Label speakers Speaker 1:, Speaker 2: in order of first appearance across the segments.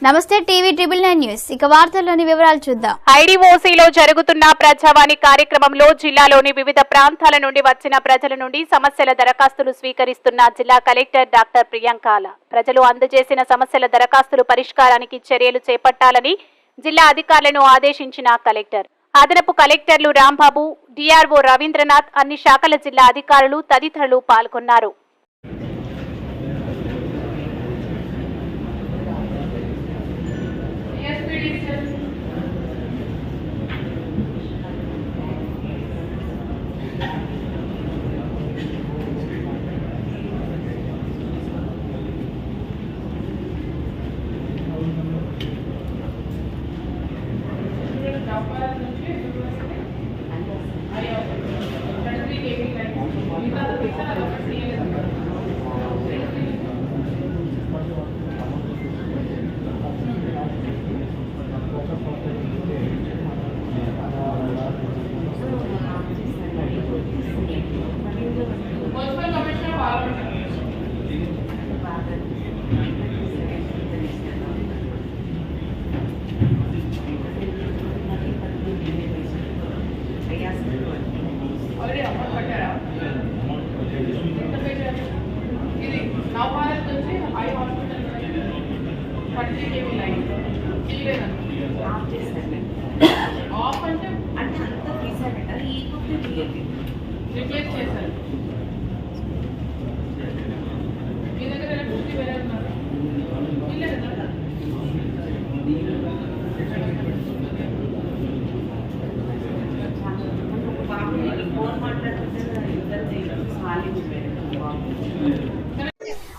Speaker 1: నమస్తే TV triple 9 news ఇక వార్తల్లోని వివరాలు చూద్దాం.
Speaker 2: ఐడిఓసీలో జరుగుతున్న ప్రజావాణి కార్యక్రమంలో జిల్లాలోని వివిధ ప్రాంతాల నుండి వచ్చిన ప్రజల నుండి సమస్యల దరఖాస్తులు స్వీకరిస్తున్న జిల్లా కలెక్టర్ డాక్టర్ ప్రియాంకాల ప్రజలు అందజేసిన సమస్యల దరఖాస్తులు పరిష్కారానికి చర్యలు చేపట్టాలని జిల్లా అధికారులను ఆదేశించిన కలెక్టర్. అదనపు కలెక్టర్లు రాంబాబు, డిఆర్ఓ రవీంద్రనాథ్, అన్ని శాఖల జిల్లా అధికారులు తదితరులు పాల్గొన్నారు.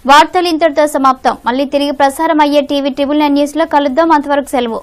Speaker 1: వార్తలు ఇంతటితో సమాప్తం. మళ్ళీ తిరిగి ప్రసారం అయ్యే టీవీ ట్రిబుల్ 9 న్యూస్ లో కలుద్దాం. అంతవరకు సెలవు.